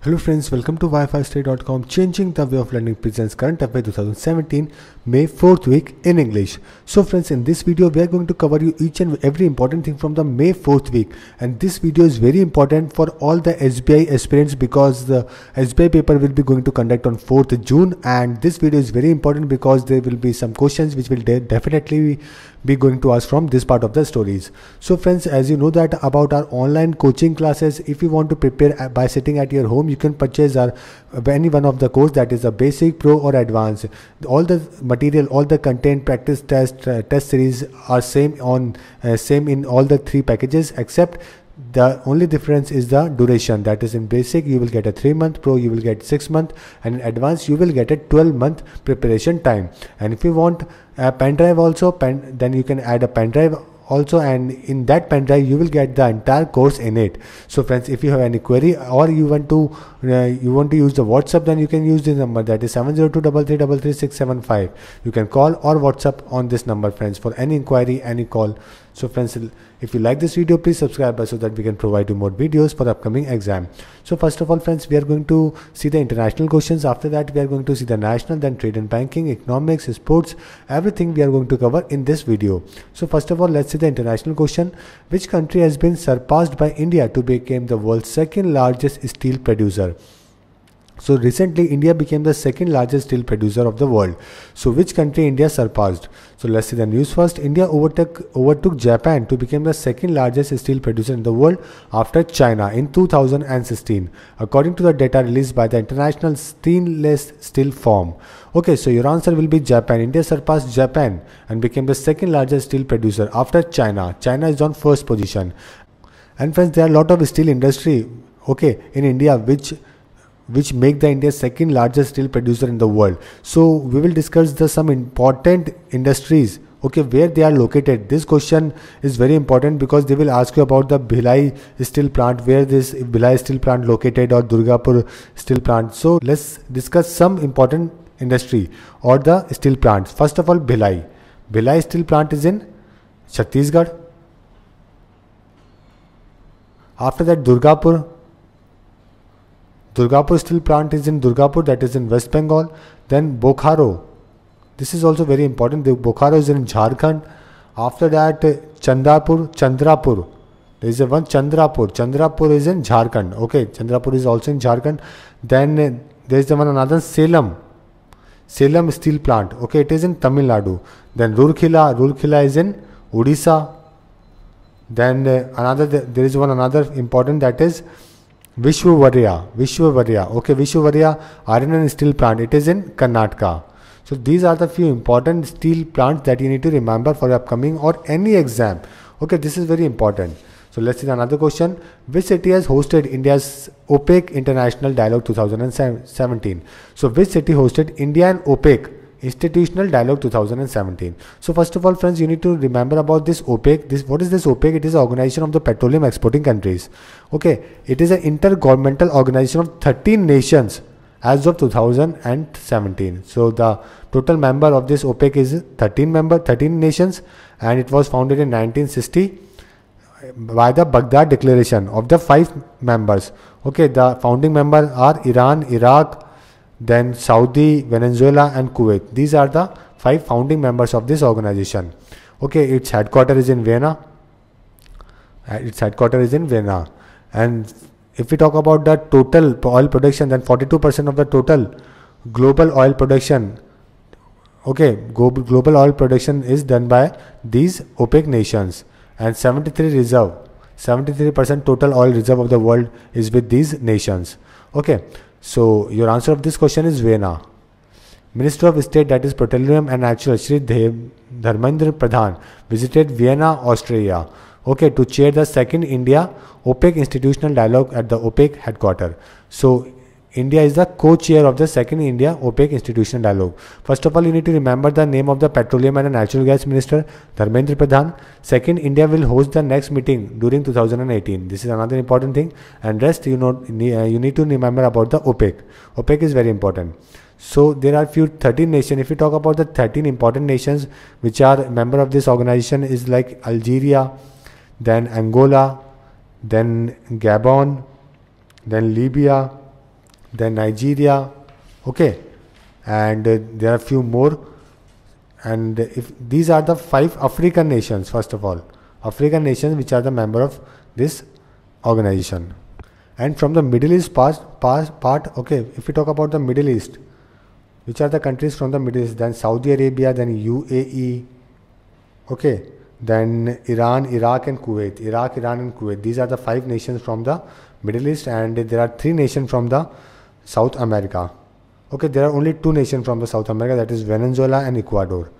Hello friends, welcome to wifistudy.com. Changing the way of learning presents current affair 2017 May 4th week in English. So friends, in this video we are going to cover you each and every important thing from the May 4th week, and this video is very important for all the SBI aspirants because the SBI paper will be going to conduct on 4th June, and this video is very important because there will be some questions which will definitely be going to ask from this part of the stories. So friends, as you know that about our online coaching classes, if you want to prepare by sitting at your home, you can purchase our any one of the course, that is a basic, pro or advanced. All the material, all the content, practice test, test series are same in all the three packages, except the only difference is the duration. That is, in basic you will get a 3-month, pro you will get 6-month, and in advanced you will get a 12-month preparation time. And if you want a pen drive also, then you can add a pen drive also, and in that pen drive you will get the entire course in it. So friends, if you have any query or you want to use the WhatsApp, then you can use this number, that is 70233333675. You can call or WhatsApp on this number friends for any inquiry, any call. So friends, if you like this video, please subscribe us so that we can provide you more videos for the upcoming exam. So first of all friends, we are going to see the international questions. After that we are going to see the national, then trade and banking, economics, sports, everything we are going to cover in this video. So first of all, let's see the international question. Which country has been surpassed by India to become the world's second largest steel producer? So recently India became the second largest steel producer of the world. So which country India surpassed? So let's see the news first. India overtook Japan to become the second largest steel producer in the world after China in 2016, according to the data released by the International Stainless Steel Forum. Okay, so your answer will be Japan. India surpassed Japan and became the second largest steel producer after China. China is on first position. And friends, there are a lot of steel industry, okay, in India which make the India second largest steel producer in the world. So we will discuss some important industries, okay, where they are located. This question is very important because they will ask you about the Bhilai steel plant, where this Bhilai steel plant located, or Durgapur steel plant. So let's discuss some important industry or the steel plants. First of all, Bhilai steel plant is in Chhattisgarh. After that, Durgapur steel plant is in Durgapur, that is in West Bengal. Then Bokaro, this is also very important. The Bokaro is in Jharkhand. After that, Chandrapur. There is one Chandrapur is in Jharkhand. Okay, Chandrapur is also in Jharkhand. Then there is another Salem steel plant. Okay, it is in Tamil Nadu. Then Roorkela is in Odisha. Then there is another important, that is Vishwavarya. Okay, Vishwavarya iron and steel plant, it is in Karnataka. So these are the few important steel plants that you need to remember for upcoming or any exam. Okay, this is very important. So let's see another question. Which city has hosted India's OPEC International Dialogue 2017? So which city hosted India and OPEC Institutional Dialogue 2017? So first of all friends, you need to remember about this OPEC. What is this OPEC? It is an organization of the petroleum exporting countries. Okay, it is an intergovernmental organization of 13 nations as of 2017. So the total member of this OPEC is 13 nations, and it was founded in 1960 by the Baghdad Declaration of the 5 members. Okay, the founding members are Iran, Iraq, then Saudi, Venezuela and Kuwait. These are the 5 founding members of this organization. Okay, its headquarters is in Vienna. And if we talk about the total oil production, then 42% of the total global oil production, okay, global oil production is done by these OPEC nations, and 73% total oil reserve of the world is with these nations. Okay, so your answer of this question is Vienna. Minister of State, that is Petroleum and Natural, Shri Dharmendra Pradhan visited Vienna, Austria, okay, to chair the second India OPEC Institutional Dialogue at the OPEC headquarters. So India is the co-chair of the second India OPEC Institutional Dialogue. First of all, you need to remember the name of the Petroleum and Natural Gas Minister, Dharmendra Pradhan. Second, India will host the next meeting during 2018. This is another important thing. And rest, you need to remember about the OPEC. OPEC is very important. So there are 13 nations. If we talk about the 13 important nations which are member of this organization, is like Algeria, then Angola, then Gabon, then Libya, then Nigeria, okay, and there are few more. And if these are the 5 African nations, first of all, African nations which are the member of this organization. And from the Middle East part, okay, if we talk about the Middle East, which are the countries from the Middle East, then Saudi Arabia, then UAE, okay, then Iran, Iraq and Kuwait. Iraq, Iran and Kuwait, these are the 5 nations from the Middle East, and there are 3 nations from the South America. Okay, there are only 2 nations from the South America, that is Venezuela and Ecuador.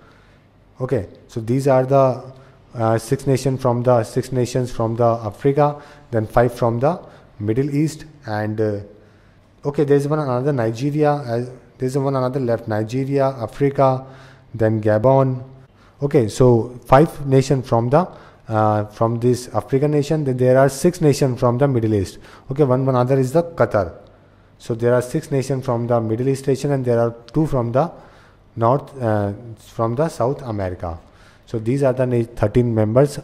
Okay, so these are the 6 nations from the Africa, then 5 from the Middle East, and okay, there is one another Nigeria, there is one another left, Nigeria, Africa, then Gabon. Okay, so 5 nations from the from this African nation. Then there are 6 nations from the Middle East. Okay, one other is the Qatar. So there are 6 nations from the Middle East nation, and there are 2 from the from the South America. So these are the 13 members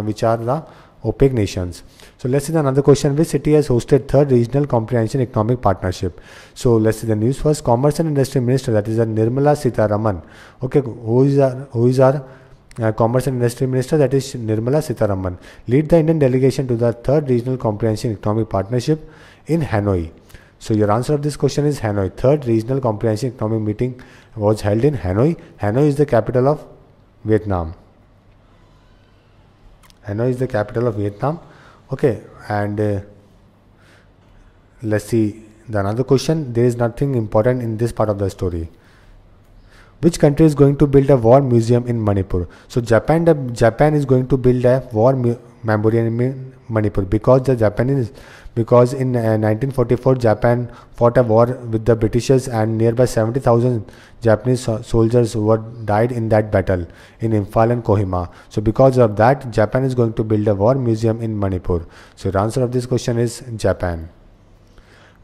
which are the OPEC nations. So let's see another question. Which city has hosted 3rd Regional Comprehensive Economic Partnership? So let's see the news first. Commerce and Industry Minister, that is Nirmala Sitharaman. Okay, who is our Commerce and Industry Minister? That is Nirmala Sitharaman. Lead the Indian delegation to the 3rd Regional Comprehensive Economic Partnership in Hanoi. So your answer of this question is Hanoi. 3rd Regional Comprehensive Economic Meeting was held in Hanoi. Hanoi is the capital of Vietnam. Hanoi is the capital of Vietnam. Okay, and let's see the another question. There is nothing important in this part of the story. Which country is going to build a war museum in Manipur? So Japan is going to build a war memorial in Manipur because in 1944 Japan fought a war with the Britishers, and nearby 70,000 Japanese soldiers died in that battle in Imphal and Kohima. So because of that, Japan is going to build a war museum in Manipur. So the answer of this question is Japan.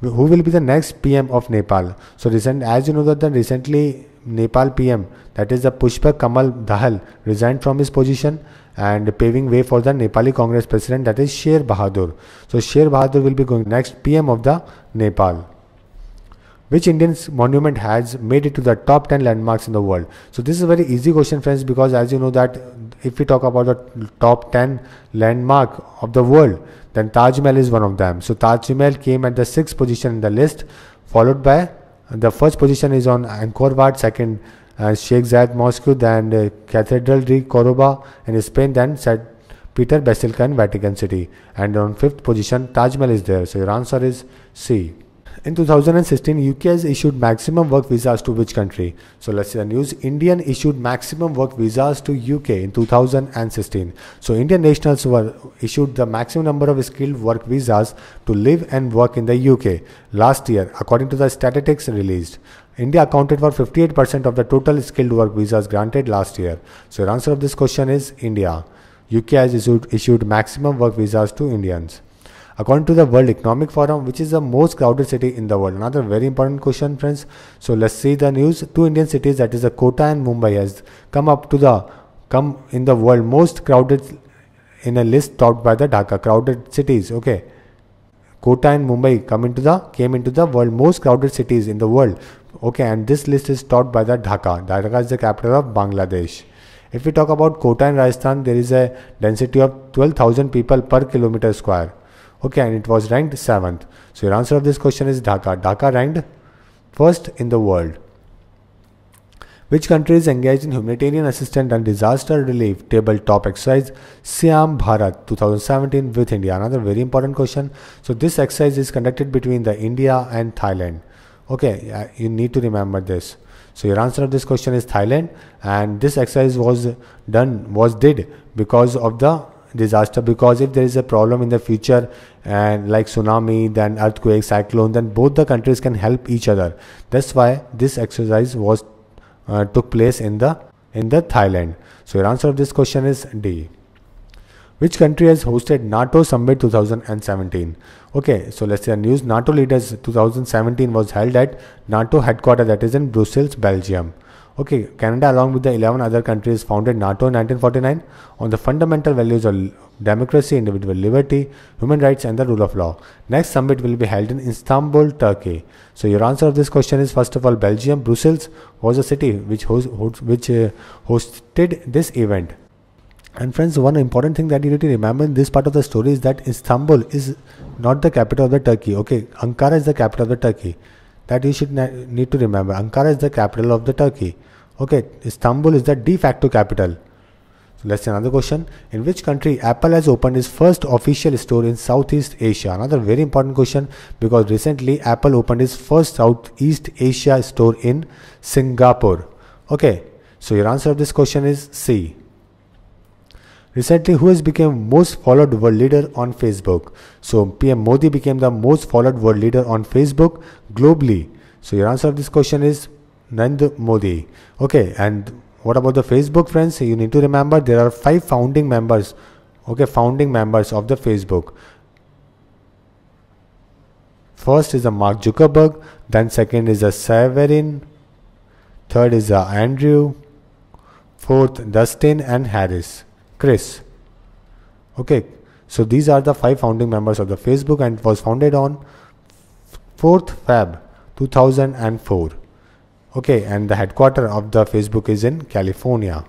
Who will be the next PM of Nepal? So as you know that recently Nepal PM, that is the Pushpa Kamal Dahal, resigned from his position, and paving way for the Nepali Congress president, that is Sher Bahadur. So Sher Bahadur will be going next PM of the Nepal. Which Indian monument has made it to the top 10 landmarks in the world? So this is a very easy question, friends, because as you know that if we talk about the top 10 landmark of the world, then Taj Mahal is one of them. So Taj Mahal came at the 6th position in the list, followed by the first position is on Angkor Wat, second Sheikh Zayed Mosque, then Cathedral de Cordoba in Spain, then St. Peter Basilica in Vatican City, and on 5th position Taj Mahal is there. So your answer is C. In 2016, UK has issued maximum work visas to which country? So let's see the news. Indian issued maximum work visas to UK in 2016. So Indian nationals were issued the maximum number of skilled work visas to live and work in the UK last year, according to the statistics released. India accounted for 58% of the total skilled work visas granted last year. So your answer of this question is India. UK has issued maximum work visas to Indians. According to the World Economic Forum, which is the most crowded city in the world? Another very important question, friends. So let's see the news. 2 Indian cities, that is the Kota and Mumbai, has come in the world most crowded in a list topped by the Dhaka. Crowded cities, okay. Kota and Mumbai came into the world most crowded cities in the world. Okay, and this list is topped by the Dhaka. Dhaka is the capital of Bangladesh. If we talk about Kota in Rajasthan, there is a density of 12,000 people per kilometer square. Okay, and it was ranked 7th. So your answer of this question is Dhaka. Dhaka ranked 1st in the world. Which country is engaged in humanitarian assistance and disaster relief tabletop exercise Siam Bharat 2017 with India? Another very important question. So this exercise is conducted between the India and Thailand. Okay, you need to remember this. So your answer of this question is Thailand, and this exercise was did because of the disaster, because if there is a problem in the future and like tsunami, then earthquake, cyclone, then both the countries can help each other. That's why this exercise was took place in the Thailand. So your answer of this question is D. Which country has hosted NATO Summit 2017? Okay, so let's see the news. NATO Leaders 2017 was held at NATO headquarters, that is in Brussels, Belgium. Okay, Canada along with the 11 other countries founded NATO in 1949 on the fundamental values of democracy, individual liberty, human rights and the rule of law. Next summit will be held in Istanbul, Turkey. So your answer of this question is first of all Belgium. Brussels was a city which hosted this event. And friends, one important thing that you need to remember in this part of the story is that Istanbul is not the capital of the Turkey. Okay, Ankara is the capital of the Turkey. That you should need to remember. Ankara is the capital of the Turkey. Okay, Istanbul is the de facto capital. So let's see another question. In which country Apple has opened its first official store in Southeast Asia? Another very important question, because recently Apple opened its first Southeast Asia store in Singapore. Okay, so your answer of this question is C. Recently, who has become most followed world leader on Facebook? So PM Modi became the most followed world leader on Facebook globally. So your answer of this question is Narendra Modi. Okay, and what about the Facebook, friends? You need to remember there are 5 founding members. Okay, founding members of the Facebook. First is Mark Zuckerberg, then second is Severin, third is Andrew, fourth Dustin and Harris. Chris. Okay, so these are the 5 founding members of the Facebook, and it was founded on 4th Feb 2004. Okay, and the headquarters of the Facebook is in California.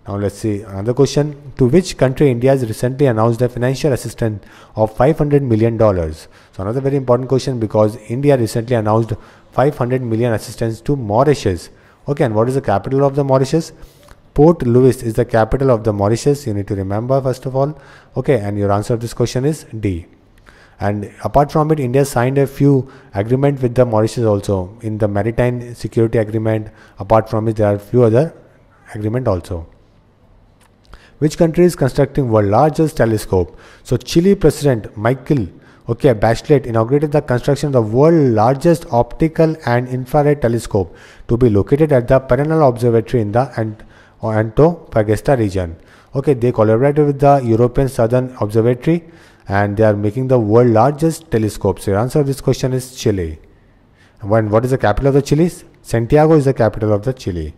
Now let's see another question. To which country India has recently announced a financial assistance of $500 million? So another very important question, because India recently announced 500 million assistance to Mauritius. Okay, and what is the capital of the Mauritius? Port Louis is the capital of the Mauritius. You need to remember first of all. Okay, and your answer of this question is D. And apart from it, India signed a few agreements with the Mauritius also in the maritime security agreement. Apart from it, there are few other agreements also. Which country is constructing world's largest telescope? So Chile President Michael Bachelet inaugurated the construction of the world's largest optical and infrared telescope to be located at the Paranal Observatory in the Antofagasta region. Okay, they collaborated with the European Southern Observatory and they are making the world's largest telescope. So your answer to this question is Chile. And what is the capital of the Chile? Santiago is the capital of the Chile.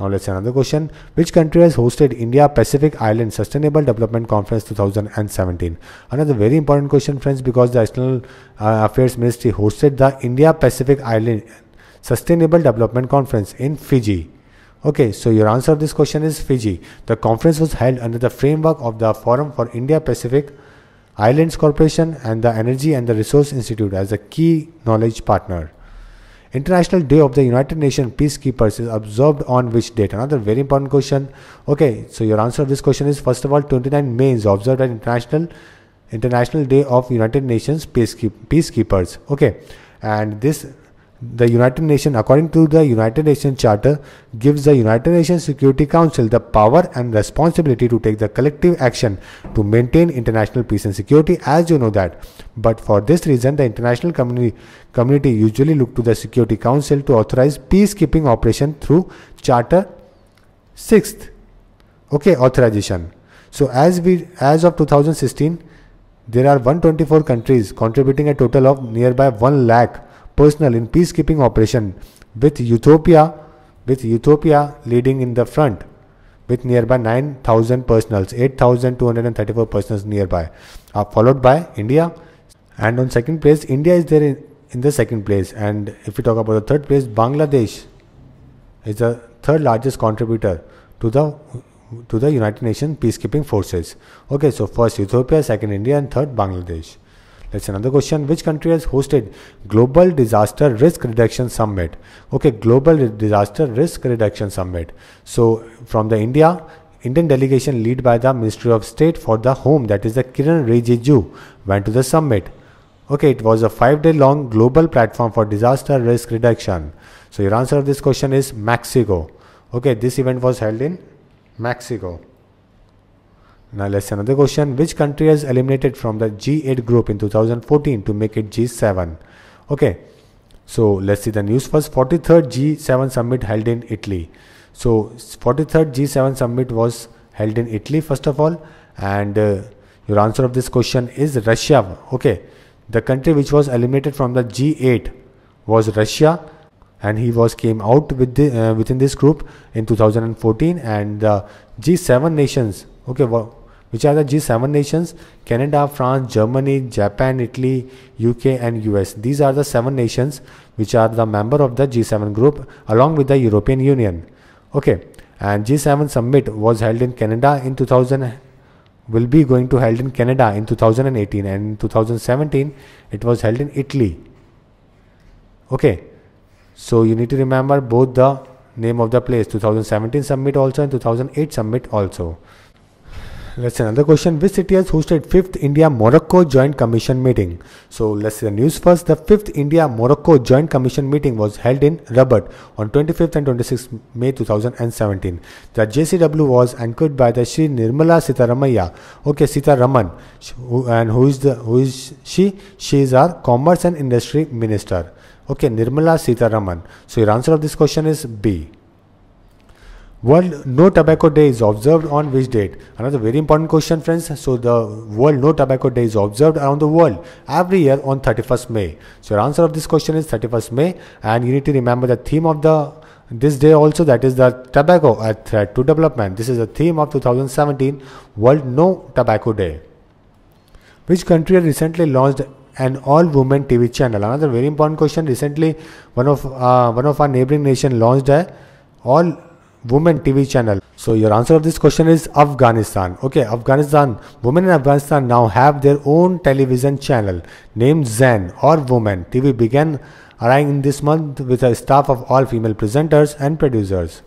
Now let's see another question. Which country has hosted India Pacific Island Sustainable Development Conference 2017? Another very important question, friends, because the External Affairs Ministry hosted the India Pacific Island Sustainable Development Conference in Fiji. Okay, so your answer of this question is Fiji. The conference was held under the framework of the Forum for India Pacific Islands Corporation and the Energy and the Resource Institute as a key knowledge partner. International Day of the United Nations Peacekeepers is observed on which date? Another very important question. Okay, so your answer of this question is first of all 29 May is observed as International Day of United Nations Peacekeepers. Okay, and the United Nations, according to the United Nations Charter, gives the United Nations Security Council the power and responsibility to take the collective action to maintain international peace and security, as you know that. But for this reason, the international community usually look to the Security Council to authorize peacekeeping operation through Charter 6th authorization. So as of 2016, there are 124 countries contributing a total of nearby 1 lakh personnel in peacekeeping operation, with Ethiopia leading in the front with nearby 9,000 personnel, 8,234 personnel nearby, followed by India, and on second place India is there in the second place. And if we talk about the third place, Bangladesh is the third largest contributor to the United Nations peacekeeping forces. Okay, so first Ethiopia, second India, and third Bangladesh. Let's see another question. Which country has hosted Global Disaster Risk Reduction Summit? Okay, Global Disaster Risk Reduction Summit. So from the Indian delegation led by the Ministry of State for the Home, that is the Kiran Rijiju, went to the summit. Okay, it was a 5-day long global platform for disaster risk reduction. So your answer of this question is Mexico. Okay, this event was held in Mexico. Now let's see another question. Which country has eliminated from the G8 group in 2014 to make it G7? Okay, so let's see the news first. 43rd G7 summit held in Italy. So 43rd G7 summit was held in Italy first of all, and your answer of this question is Russia. Okay, the country which was eliminated from the G8 was Russia, and he came out with within this group in 2014. And the G7 nations, okay, which are the G7 nations? Canada, France, Germany, Japan, Italy, UK and US. These are the 7 nations which are the member of the G7 group along with the European Union. Okay, and G7 summit was held in Canada in 2000, will be going to held in Canada in 2018, and in 2017 it was held in Italy. Okay, so you need to remember both the name of the place, 2017 summit also and 2008 summit also. Let's see another question. Which city has hosted 5th India-Morocco Joint Commission meeting? So let's see the news first. The 5th India-Morocco Joint Commission meeting was held in Rabat on 25th and 26th May 2017. The JCW was anchored by the Shri Nirmala Sitharaman. Okay, Sitharaman. And who is she? She is our Commerce and Industry Minister. Okay, Nirmala Sitharaman. So your answer of this question is B. World No Tobacco Day is observed on which date? Another very important question, friends. So the World No Tobacco Day is observed around the world every year on 31st May. So your answer of this question is 31st May, and you need to remember the theme of this day also, that is the tobacco, a threat to development. This is the theme of 2017 World No Tobacco Day. Which country recently launched an all-women TV channel? Another very important question. Recently, one of our neighboring nation launched a all-women TV channel. So your answer of this question is Afghanistan. Okay, Afghanistan. Women in Afghanistan now have their own television channel named Zen or Women TV. Began airing in this month with a staff of all female presenters and producers.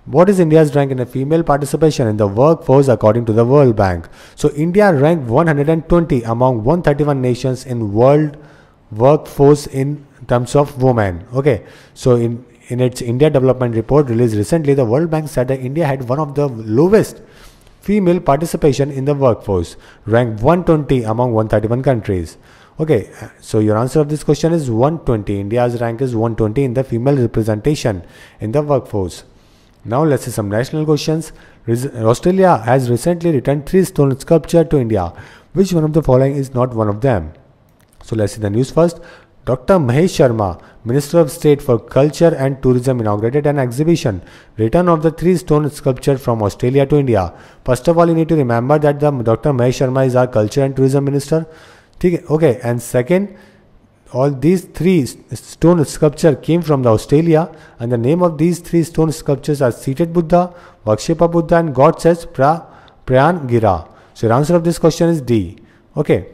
What is India's rank in a female participation in the workforce according to the World Bank? So India ranked 120 among 131 nations in world workforce in terms of women. Okay, so in its India Development Report released recently, the World Bank said that India had one of the lowest female participation in the workforce, ranked 120 among 131 countries. Okay, so your answer of this question is 120. India's rank is 120 in the female representation in the workforce. Now let's see some national questions. Australia has recently returned 3 stone sculptures to India. Which one of the following is not one of them? So let's see the news first. Dr. Mahesh Sharma, Minister of State for Culture and Tourism, inaugurated an exhibition, Return of the 3 stone sculpture from Australia to India. First of all, you need to remember that Dr. Mahesh Sharma is our Culture and Tourism Minister. Okay, and second, all these 3 stone sculptures came from the Australia, and the name of these 3 stone sculptures are Seated Buddha, Vakshepa Buddha and God says Prayan Gira. So your answer of this question is D. Okay.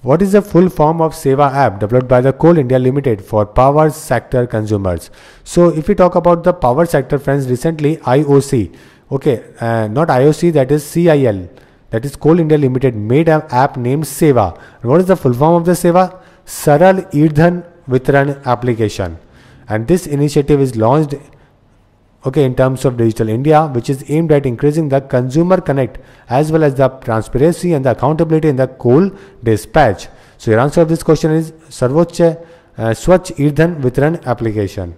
What is the full form of Seva app developed by the Coal India Limited for power sector consumers? So if we talk about the power sector, friends, recently IOC, okay, not IOC, that is CIL, that is Coal India Limited, made an app named Seva. And what is the full form of the Seva? Saral Irdhan Vitran application. And this initiative is launched, okay, in terms of Digital India, which is aimed at increasing the consumer connect as well as the transparency and the accountability in the coal dispatch. So your answer of this question is Swachh Irdhan Vitran application.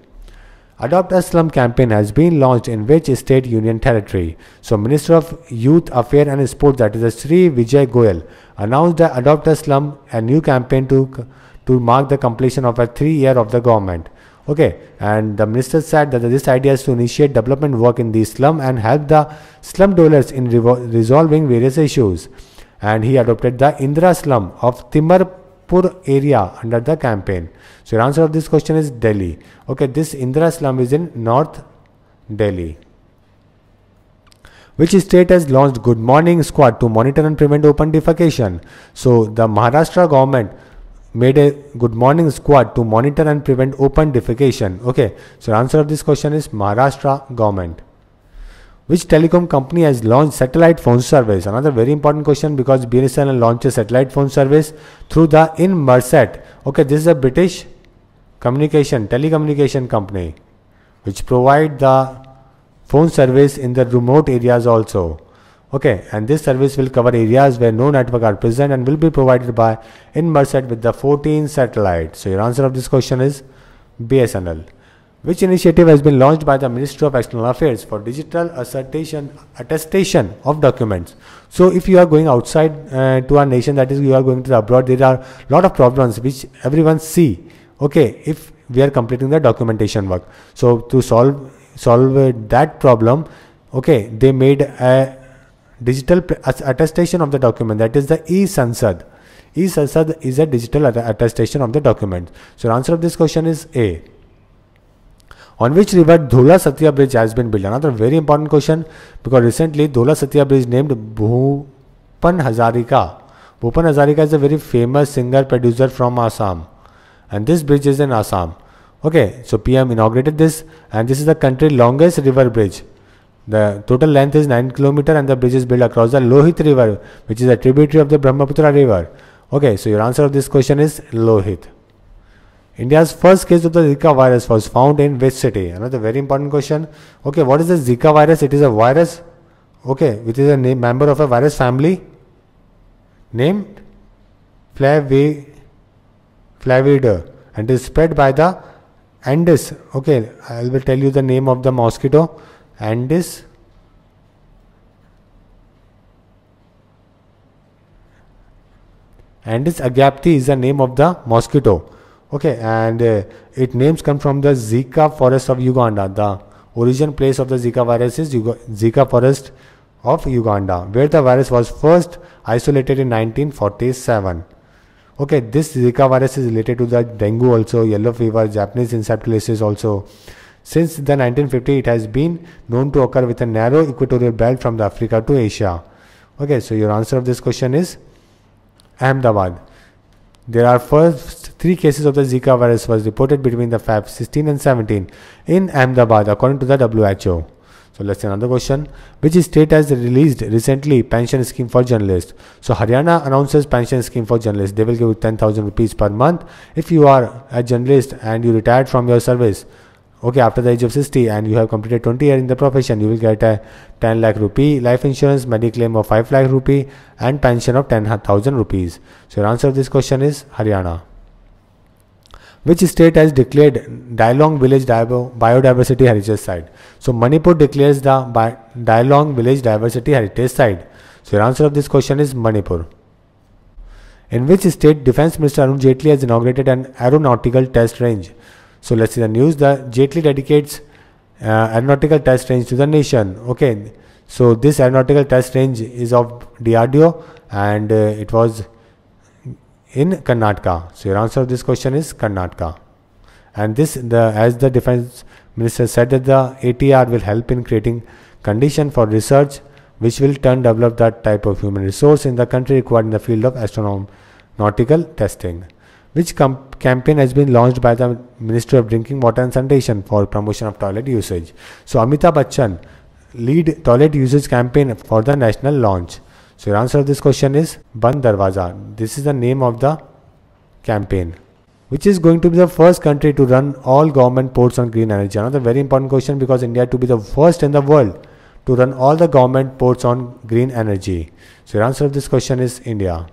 Adopt a Slum campaign has been launched in which state union territory? So Minister of Youth Affairs and Sports, that is Sri Vijay Goyal, announced the Adopt a Slum, a new campaign to mark the completion of a 3-year of the government. Okay, and the minister said that this idea is to initiate development work in the slum and help the slum dwellers in resolving various issues. And he adopted the Indira slum of Timarpur area under the campaign. So your answer of this question is Delhi. Okay, this Indira slum is in North Delhi. Which state has launched Good Morning Squad to monitor and prevent open defecation? So the Maharashtra government made a Good Morning Squad to monitor and prevent open defecation. Okay, so the answer of this question is Maharashtra government. Which telecom company has launched satellite phone service? Another very important question, because BSNL launches satellite phone service through the Inmarsat. Okay, this is a British telecommunication company which provide the phone service in the remote areas also. Okay, and this service will cover areas where no network are present and will be provided by Inmarsat with the 14 satellites. So your answer of this question is BSNL. Which initiative has been launched by the Ministry of External Affairs for digital attestation of documents? So if you are going outside to our nation, that is you are going to the abroad, there are a lot of problems which everyone see. Okay, if we are completing the documentation work. So to solve that problem, okay, they made a digital attestation of the document, that is the e-Sansad. E-Sansad is a digital attestation of the document. So the answer of this question is A. On which river Dhola Satya Bridge has been built? Another very important question, because recently Dhola Satya Bridge named Bhupan Hazarika. Bhupan Hazarika is a very famous singer producer from Assam, and this bridge is in Assam. Okay, so PM inaugurated this, and this is the country's longest river bridge. The total length is 9 km and the bridge is built across the Lohit River, which is a tributary of the Brahmaputra River. Okay, so your answer of this question is Lohit. India's first case of the Zika virus was found in which city? Another very important question. Okay, what is the Zika virus? It is a virus, okay, which is a member of a virus family named Flavidae, and is spread by the Aedes. Okay, I will tell you the name of the mosquito. Aedes aegypti is the name of the mosquito. Okay, and its names come from the Zika forest of Uganda. The origin place of the Zika virus is Zika forest of Uganda, where the virus was first isolated in 1947. Okay, this Zika virus is related to the dengue also, yellow fever, Japanese encephalitis also. Since the 1950s, it has been known to occur with a narrow equatorial belt from the Africa to Asia. Okay, so your answer of this question is Ahmedabad. There are first 3 cases of the Zika virus was reported between the Feb 16 and 17 in Ahmedabad, according to the WHO. So let's see another question. Which state has released recently pension scheme for journalists? So Haryana announces pension scheme for journalists. They will give you 10,000 rupees per month if you are a journalist and you retired from your service. Okay, after the age of 60 and you have completed 20 years in the profession, you will get a 10 lakh rupee life insurance, mediclaim of 5 lakh rupee and pension of 10,000 rupees. So your answer to this question is Haryana. Which state has declared Dialong Village Biodiversity Heritage Site? So Manipur declares the Dialong Village Diversity Heritage Site. So your answer of this question is Manipur. In which state Defence Minister Arun Jaitley has inaugurated an aeronautical test range? So let's see the news. The Jaitley dedicates aeronautical test range to the nation. Okay, so this aeronautical test range is of DRDO and it was in Karnataka. So your answer of this question is Karnataka. And this, as the Defence Minister said, that the ATR will help in creating condition for research which will develop that type of human resource in the country required in the field of astronautical testing. Which campaign has been launched by the Ministry of Drinking Water and Sanitation for promotion of toilet usage? So Amitabh Bachchan lead toilet usage campaign for the national launch. So your answer to this question is Band Darwaza. This is the name of the campaign. Which is going to be the first country to run all government ports on green energy? Another very important question, because India to be the first in the world to run all the government ports on green energy. So your answer to this question is India.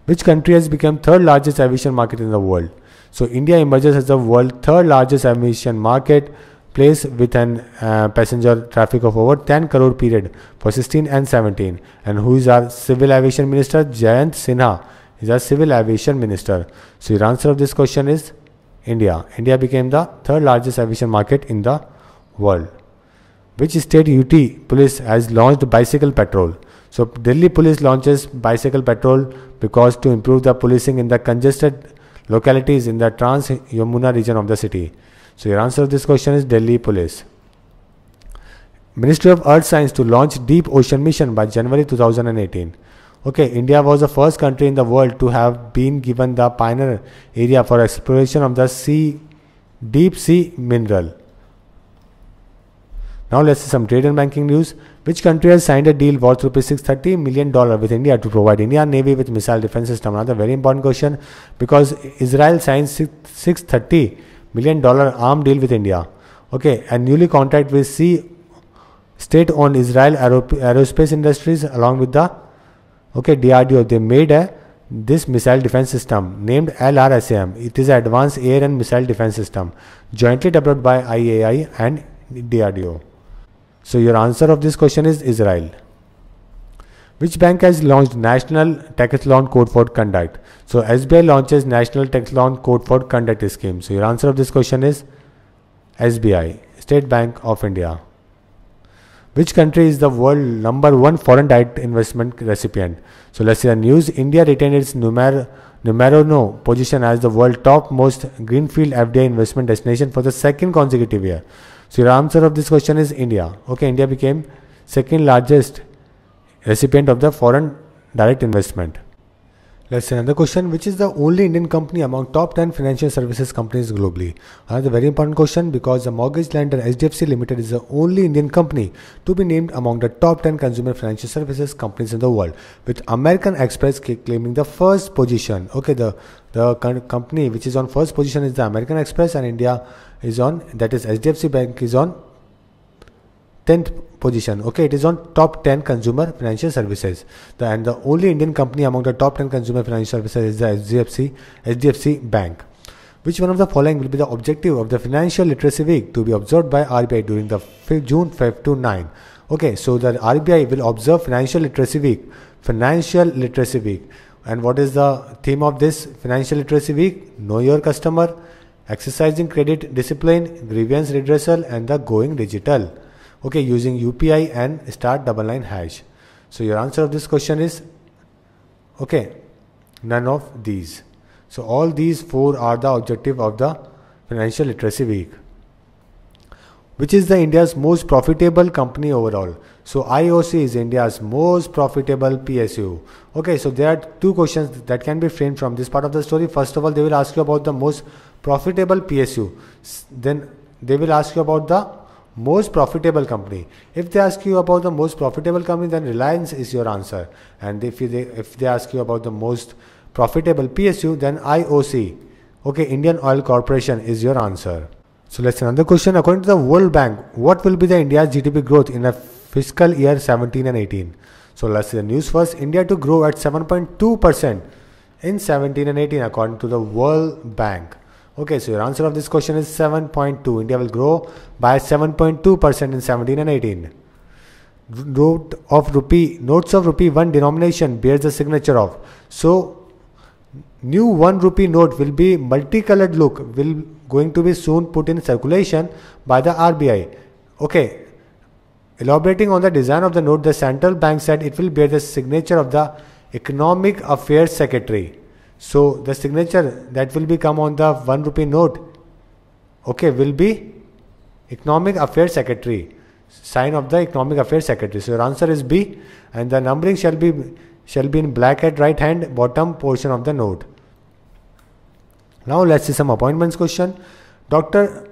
Which country has become third largest aviation market in the world? So India emerges as the world's third largest aviation market place with an passenger traffic of over 10 crore period for 16 and 17. And who is our civil aviation minister? Jayant Sinha is our civil aviation minister. So your answer of this question is India. India became the third largest aviation market in the world. Which state UT police has launched bicycle patrol? So Delhi police launches bicycle patrol because to improve the policing in the congested localities in the Trans Yamuna region of the city. So your answer to this question is Delhi police. Ministry of Earth Science to launch Deep Ocean Mission by January 2018. Okay, India was the first country in the world to have been given the pioneer area for exploration of the deep sea mineral. Now let's see some trade and banking news. Which country has signed a deal worth $630 million with India to provide Indian Navy with missile defense system? Another very important question, because Israel signed $630 million arm deal with India. Okay, and newly contract with state-owned Israel Aerospace Industries along with the DRDO. They made this missile defense system named LRSAM. It is an advanced air and missile defense system jointly developed by IAI and DRDO. So your answer of this question is Israel. Which bank has launched National Decathlon Code for Conduct? So SBI launches National Decathlon Code for Conduct scheme. So your answer of this question is SBI, State Bank of India. Which country is the world #1 foreign direct investment recipient? So let's see the news. India retained its numero uno position as the world top most greenfield FDI investment destination for the second consecutive year. So your answer of this question is India. Okay, India became second largest recipient of the foreign direct investment. Let's see another question. Which is the only Indian company among top 10 financial services companies globally? Another very important question, because the mortgage lender HDFC Limited is the only Indian company to be named among the top 10 consumer financial services companies in the world, with American Express claiming the first position. Okay, the company which is on first position is the American Express, and India is on, that is HDFC Bank is on 10th position. Okay, it is on top 10 consumer financial services. And the only Indian company among the top 10 consumer financial services is the HDFC Bank. Which one of the following will be the objective of the Financial Literacy Week to be observed by RBI during the June 5 to 9? Okay, so the RBI will observe Financial Literacy Week. Financial Literacy Week. And what is the theme of this Financial Literacy Week? Know your customer, exercising credit discipline, grievance redressal, and the going digital. Okay, using UPI and *99#. So your answer of this question is, okay, none of these. So all these four are the objective of the Financial Literacy Week. Which is the India's most profitable company overall? So IOC is India's most profitable PSU. Okay, so there are two questions that can be framed from this part of the story. First of all, they will ask you about the most profitable PSU. Then they will ask you about the most profitable company. If they ask you about the most profitable company, then Reliance is your answer. And if they ask you about the most profitable PSU, then IOC, okay, Indian Oil Corporation, is your answer. So let's see another question. According to the World Bank, what will be the India's GDP growth in a fiscal year 17 and 18? So let's see the news first. India to grow at 7.2% in 17 and 18 according to the World Bank. Okay, so your answer of this question is 7.2. India will grow by 7.2% in 17 and 18. Notes of rupee 1 denomination bears the signature of. So new 1 rupee note will be multicolored look, will going to be soon put in circulation by the RBI. Okay, elaborating on the design of the note, the central bank said it will bear the signature of the Economic Affairs Secretary. So the signature that will become on the 1 rupee note, okay, will be Economic Affairs Secretary, sign of the Economic Affairs Secretary. So your answer is B, and the numbering shall be in black at right hand bottom portion of the note. Now let's see some appointments question. Dr.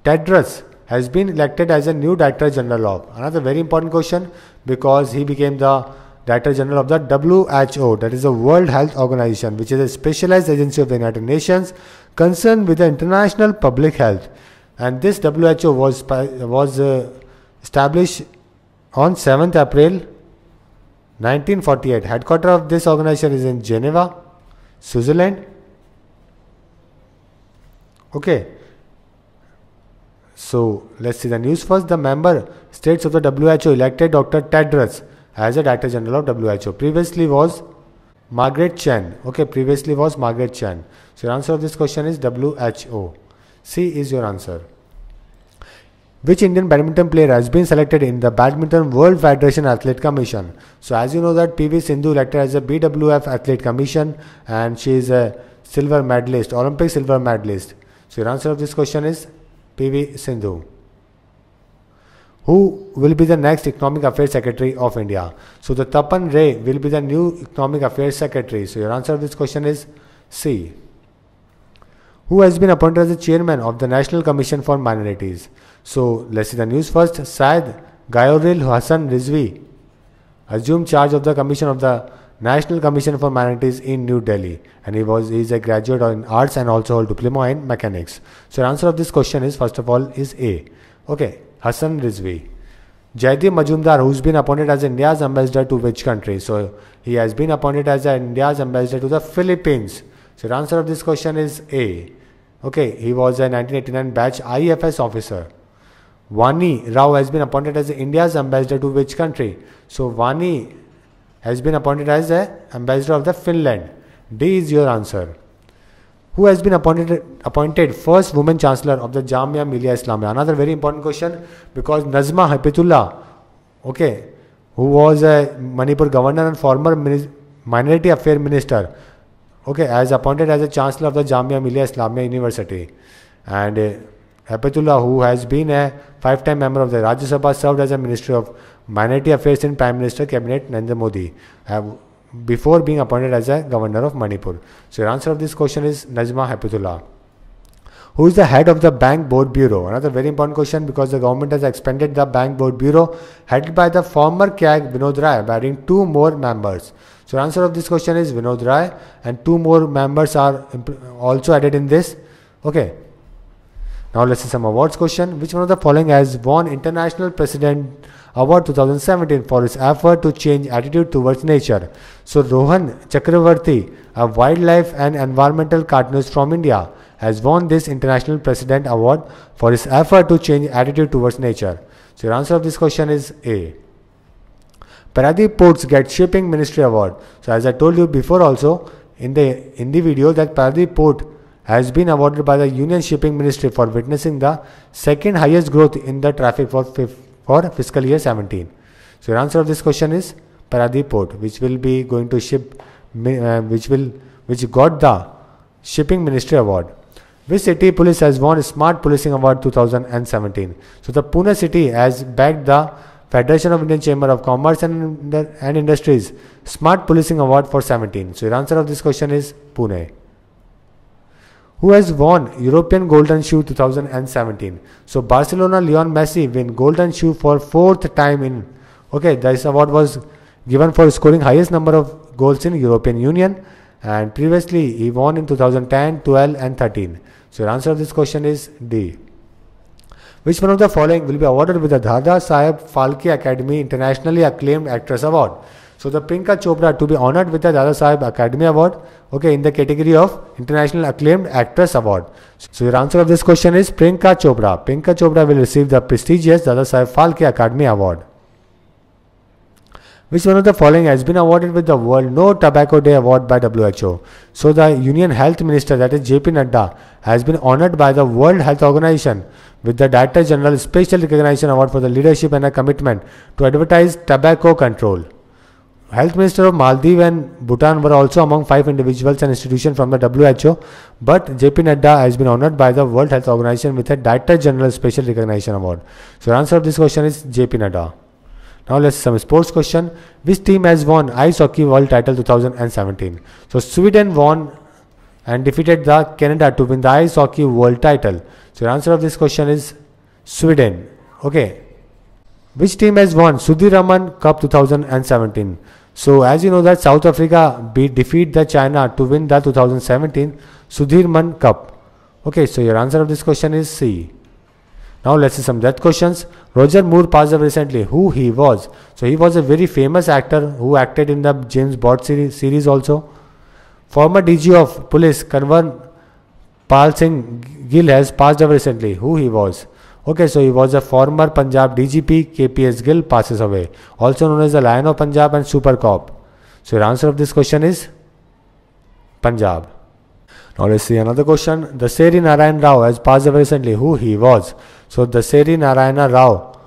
Tedros has been elected as a new Director General of. Another very important question, because he became the Director General of the WHO, that is the World Health Organization, which is a specialized agency of the United Nations concerned with the international public health. And this WHO was established on 7th April 1948. Headquarters of this organization is in Geneva, Switzerland. Okay. So let's see the news first. The member states of the WHO elected Dr. Tedros as a Director General of WHO. Previously was Margaret Chan. Okay, previously was Margaret Chan. So your answer of this question is WHO. C is your answer. Which Indian badminton player has been selected in the Badminton World Federation Athlete Commission? So as you know that PV Sindhu elected as a BWF Athlete Commission, and she is a silver medalist, Olympic silver medalist. So your answer of this question is PV Sindhu. Who will be the next Economic Affairs Secretary of India? So the Tapan Ray will be the new Economic Affairs Secretary. So your answer of this question is C. Who has been appointed as the chairman of the National Commission for Minorities? So let's see the news first. Syed Gayoril Hassan Rizvi assumed charge of the commission of the National Commission for Minorities in New Delhi, and he is a graduate in arts and also hold diploma in mechanics. So the answer of this question is, first of all, is A. Okay, Hassan Rizvi. Jaideep Majumdar, who's been appointed as India's ambassador to which country? So he has been appointed as India's ambassador to the Philippines. So the answer of this question is A. Okay, he was a 1989 batch IFS officer. Vani Rao has been appointed as India's ambassador to which country? So Vani has been appointed as the ambassador of the Finland? D is your answer. Who has been appointed first woman chancellor of the Jamia Millia Islamia? Another very important question, because Nazma Hepatullah, okay, who was a Manipur governor and former minority affairs minister, okay, as appointed as a chancellor of the Jamia Millia Islamia University. And Hepatullah, who has been a 5-time member of the Rajya Sabha, served as a Minister of Minority Affairs in Prime Minister Cabinet Narendra Modi, before being appointed as a governor of Manipur. So your answer of this question is Nazma Hepatullah. Who is the head of the Bank Board Bureau? Another very important question, because the government has expanded the Bank Board Bureau headed by the former CAG Vinod Rai by adding 2 more members. So the answer of this question is Vinod Rai, and 2 more members are also added in this. Okay. Now let's see some awards question. Which one of the following has won International President Award 2017 for his effort to change attitude towards nature? So Rohan Chakravarti, a wildlife and environmental cartoonist from India, has won this International President Award for his effort to change attitude towards nature. So your answer of this question is A. Paradip Ports get Shipping Ministry Award. So as I told you before also in the video, that Paradip Port has been awarded by the Union Shipping Ministry for witnessing the second highest growth in the traffic for fiscal year 17. So your answer of this question is Paradip Port, which will be going to ship, which got the Shipping Ministry Award. Which city police has won Smart Policing Award 2017? So the Pune city has bagged the Federation of Indian Chamber of Commerce and Industries Smart Policing Award for 17. So your answer of this question is Pune. Who has won European Golden Shoe 2017? So Barcelona Lionel Messi win Golden Shoe for 4th time in. Okay, this award was given for scoring highest number of goals in European Union, and previously he won in 2010, 12 and 13. So your answer of this question is D. Which one of the following will be awarded with the Dada Saheb Phalke Academy Internationally Acclaimed Actress Award? So the Priyanka Chopra to be honored with the Dada Saheb Academy Award, okay, in the category of International Acclaimed Actress Award. So your answer of this question is Priyanka Chopra. Priyanka Chopra will receive the prestigious Dada Saheb Phalke Academy Award. Which one of the following has been awarded with the World No Tobacco Day Award by WHO? So the Union Health Minister, that is JP Nadda, has been honored by the World Health Organization with the Director General Special Recognition Award for the leadership and a commitment to advertise tobacco control. Health Minister of Maldives and Bhutan were also among 5 individuals and institutions from the WHO, but JP Nadda has been honored by the World Health Organization with a Director General Special Recognition Award. So the answer of this question is JP Nadda. Now let's see some sports question. Which team has won Ice Hockey World Title 2017? So Sweden won and defeated the Canada to win the Ice Hockey World Title. So the answer of this question is Sweden. Okay. Which team has won Sudhir Raman Cup 2017? So as you know that South Africa defeat the China to win the 2017 Sudhir Cup. Okay, so your answer of this question is C. Now let's see some death questions. Roger Moore passed away recently. Who he was? So he was a very famous actor who acted in the James Bond series also. Former DG of Police Kanwar Pal Singh Gill has passed away recently. Who he was? Okay, so he was a former Punjab DGP. KPS Gill passes away, also known as the Lion of Punjab and Super Cop. So your answer of this question is Punjab. Now let's see another question. Dasari Narayan Rao has passed away recently. Who he was? So Dasari Narayana Rao,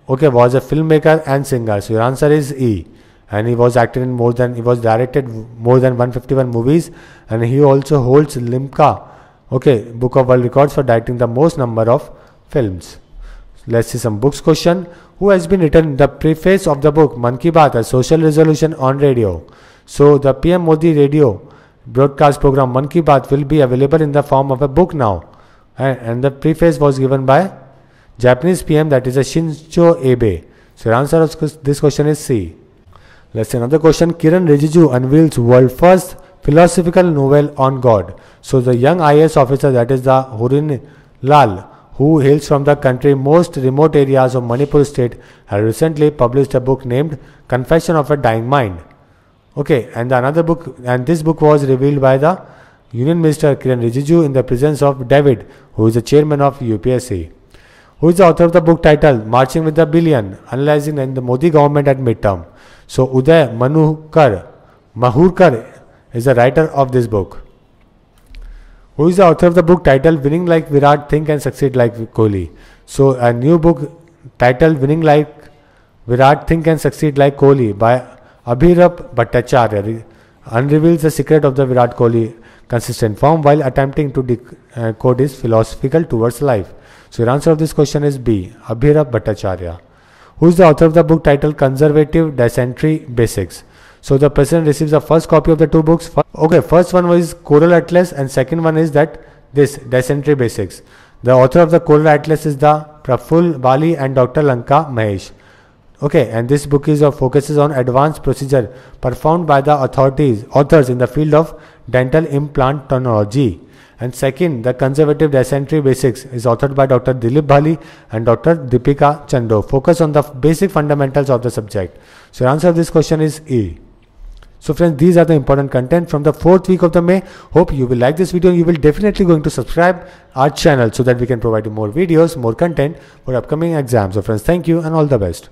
okay, was a filmmaker and singer. So your answer is E. And he was directed more than 151 movies, and he also holds Limca, okay, Book of World Records for directing the most number of films. Let's see some books question. Who has been written the preface of the book Man Ki Baat, a social resolution on radio? So the PM Modi radio broadcast program Man Ki Baat will be available in the form of a book now, and the preface was given by Japanese PM, that is a Shinzo Abe. So your answer of this question is C. Let's see another question. Kiran Rijiju unveils world first philosophical novel on God. So the young IAS officer, that is the Hurin Lal, who hails from the country's most remote areas of Manipur state, has recently published a book named Confession of a Dying Mind. Okay, and this book was revealed by the Union Minister Kiran Rijiju in the presence of David, who is the chairman of UPSC. Who is the author of the book titled Marching with the Billion, Analyzing in the Modi Government at Midterm? So Uday Mahurkar is the writer of this book. Who is the author of the book titled Winning Like Virat, Think and Succeed Like Kohli? So a new book titled Winning Like Virat, Think and Succeed Like Kohli by Abhirab Bhattacharya unreveals the secret of the Virat Kohli consistent form while attempting to decode his philosophical towards life. So your answer of this question is B, Abhirab Bhattacharya. Who is the author of the book titled Conservative Dysentery Basics? So the president receives the first copy of the two books. First one was Coral Atlas and second one is this Dysentery Basics. The author of the Coral Atlas is the Praful Bali and Dr. Lanka Mahesh. And this book focuses on advanced procedure performed by the authors in the field of dental implantology. And second, the Conservative Dysentery Basics is authored by Dr. Dilip Bali and Dr. Deepika Chando. Focus on the basic fundamentals of the subject. So your answer of this question is A. So friends, these are the important content from the 4th week of the May. Hope you will like this video. You will definitely going to subscribe our channel so that we can provide you more videos, more content for upcoming exams. So friends, thank you and all the best.